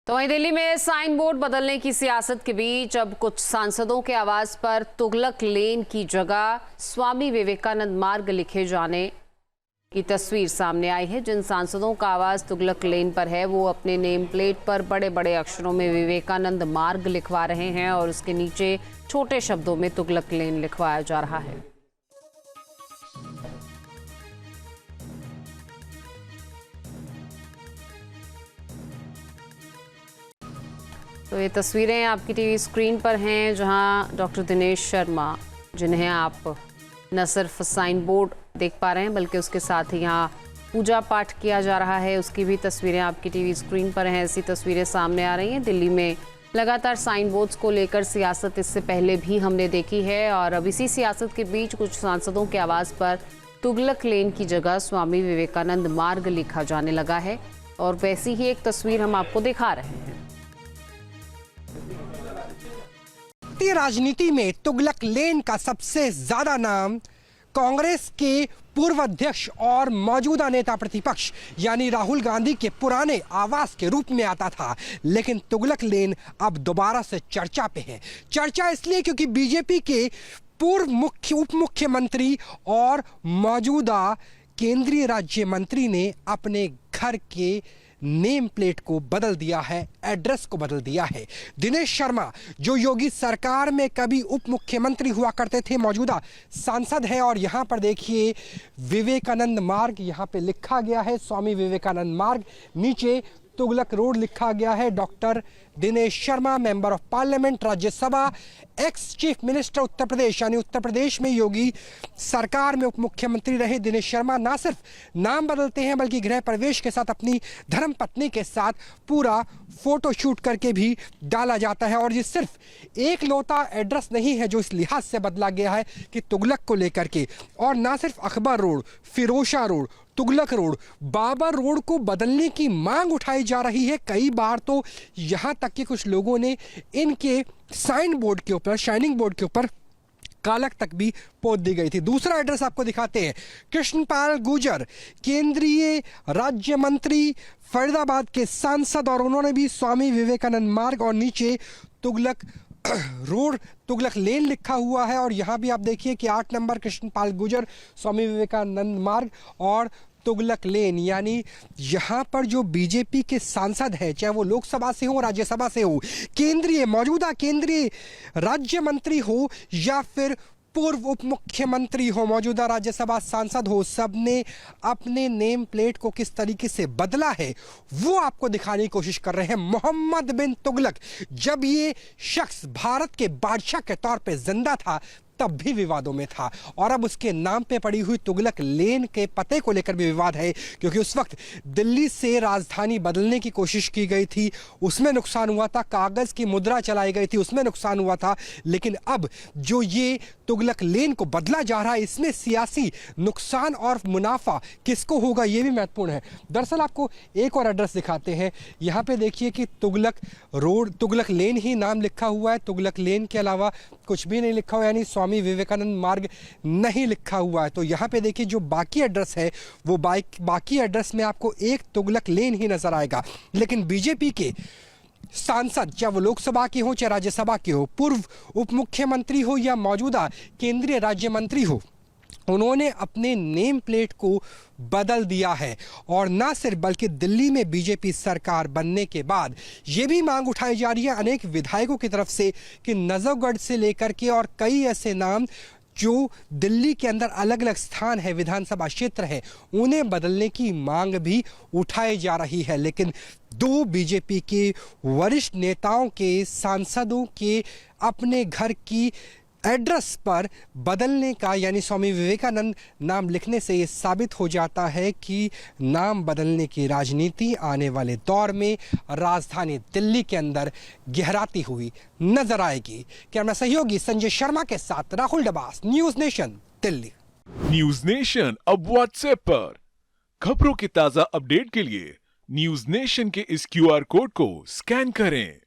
तो वहीं दिल्ली में साइन बोर्ड बदलने की सियासत के बीच अब कुछ सांसदों के आवाज पर तुगलक लेन की जगह स्वामी विवेकानंद मार्ग लिखे जाने की तस्वीर सामने आई है। जिन सांसदों का आवाज तुगलक लेन पर है वो अपने नेम प्लेट पर बड़े बड़े अक्षरों में विवेकानंद मार्ग लिखवा रहे हैं और उसके नीचे छोटे शब्दों में तुगलक लेन लिखवाया जा रहा है। तो ये तस्वीरें आपकी टीवी स्क्रीन पर हैं, जहां डॉक्टर दिनेश शर्मा, जिन्हें आप न सिर्फ साइन बोर्ड देख पा रहे हैं बल्कि उसके साथ ही यहाँ पूजा पाठ किया जा रहा है, उसकी भी तस्वीरें आपकी टीवी स्क्रीन पर हैं। ऐसी तस्वीरें सामने आ रही हैं। दिल्ली में लगातार साइन बोर्ड्स को लेकर सियासत इससे पहले भी हमने देखी है और अब इसी सियासत के बीच कुछ सांसदों के आवाज़ पर तुगलक लेन की जगह स्वामी विवेकानंद मार्ग लिखा जाने लगा है और वैसी ही एक तस्वीर हम आपको दिखा रहे हैं। भारतीय राजनीति में तुगलक लेन का सबसे ज्यादा नाम कांग्रेस के पूर्व अध्यक्ष और मौजूदा नेता प्रतिपक्ष यानी राहुल गांधी के पुराने आवास के रूप में आता था, लेकिन तुगलक लेन अब दोबारा से चर्चा पे है। चर्चा इसलिए क्योंकि बीजेपी के पूर्व उप मुख्यमंत्री और मौजूदा केंद्रीय राज्य मंत्री ने अपने घर के नेम प्लेट को बदल दिया है, एड्रेस को बदल दिया है। दिनेश शर्मा जो योगी सरकार में कभी उप मुख्यमंत्री हुआ करते थे, मौजूदा सांसद हैं और यहाँ पर देखिए विवेकानंद मार्ग यहाँ पे लिखा गया है, स्वामी विवेकानंद मार्ग, नीचे तुगलक रोड लिखा गया है। Doctor Dinesh Sharma, member of parliament, Rajya Sabha, ex chief minister Uttar Pradesh, यानी उत्तर प्रदेश में योगी सरकार में उप मुख्यमंत्री रहे दिनेश शर्मा ना सिर्फ नाम बदलते हैं बल्कि गृह प्रवेश के साथ अपनी धर्मपत्नी के साथ पूरा फोटो शूट करके भी डाला जाता है। और ये सिर्फ एक लौता एड्रेस नहीं है जो इस लिहाज से बदला गया है कि तुगलक को लेकर के, और ना सिर्फ Akbar road, Ferozshah road, Tughlaq road, Babur road को बदलने की मांग उठाई जा रही है। कई बार तो यहाँ तक कि कुछ लोगों ने इनके साइन बोर्ड के ऊपर, शाइनिंग बोर्ड के ऊपर कालक तक भी पोत दी गई थी। दूसरा एड्रेस आपको दिखाते हैं। कृष्णपाल गुर्जर, केंद्रीय राज्य मंत्री, फरीदाबाद के सांसद, और उन्होंने भी स्वामी विवेकानंद मार्ग और नीचे तुगलक रोड, तुगलक लेन लिखा हुआ है। और यहाँ भी आप देखिए कि 8 नंबर कृष्णपाल गुर्जर, स्वामी विवेकानंद मार्ग और तुगलक लेन, यानी यहाँ पर जो बीजेपी के सांसद हैं, चाहे वो लोकसभा से हो, राज्यसभा से हो, केंद्रीय मौजूदा केंद्रीय राज्य मंत्री हो या फिर पूर्व उप मुख्यमंत्री हो, मौजूदा राज्यसभा सांसद हो, सबने अपने नेम प्लेट को किस तरीके से बदला है वो आपको दिखाने की कोशिश कर रहे हैं। मोहम्मद बिन तुगलक, जब ये शख्स भारत के बादशाह के तौर पे जिंदा था तब भी विवादों में था, और अब उसके नाम पे पड़ी हुई तुगलक लेन के पते को लेकर भी विवाद है, क्योंकि उस वक्त दिल्ली से राजधानी बदलने की कोशिश की गई थी, उसमें नुकसान हुआ था, कागज की मुद्रा चलाई गई थी, उसमें नुकसान हुआ था। लेकिन अब जो ये तुगलक लेन को बदला जा रहा है, इसमें सियासी नुकसान और मुनाफा किसको होगा ये भी महत्वपूर्ण है। दरअसल आपको एक और एड्रेस दिखाते हैं। यहाँ पे देखिए कि तुगलक रोड, तुगलक लेन ही नाम लिखा हुआ है, तुगलक लेन के अलावा कुछ भी नहीं लिखा हुआ, यानी स्वामी विवेकानंद मार्ग नहीं लिखा हुआ है। तो यहाँ पे देखिए जो बाकी एड्रेस है वो बाकी एड्रेस में आपको एक तुगलक लेन ही नजर आएगा। लेकिन बीजेपी के सांसद, चाहे वो लोकसभा के हो चाहे राज्यसभा के हो, पूर्व उप मुख्यमंत्री हो या मौजूदा केंद्रीय राज्य मंत्री हो, उन्होंने अपने नेम प्लेट को बदल दिया है। और ना सिर्फ बल्कि दिल्ली में बीजेपी सरकार बनने के बाद ये भी मांग उठाई जा रही है अनेक विधायकों की तरफ से कि नजफगढ़ से लेकर के और कई ऐसे नाम जो दिल्ली के अंदर अलग अलग स्थान है, विधानसभा क्षेत्र है, उन्हें बदलने की मांग भी उठाई जा रही है। लेकिन दो बीजेपी के वरिष्ठ नेताओं के, सांसदों के अपने घर की एड्रेस पर बदलने का, यानी स्वामी विवेकानंद नाम लिखने से ये साबित हो जाता है कि नाम बदलने की राजनीति आने वाले दौर में राजधानी दिल्ली के अंदर गहराती हुई नजर आएगी। कैमरा सहयोगी संजय शर्मा के साथ Rahul Dabas, news nation, Delhi. News nation अब व्हाट्सएप पर खबरों की ताजा अपडेट के लिए न्यूज नेशन के इस QR कोड को स्कैन करें।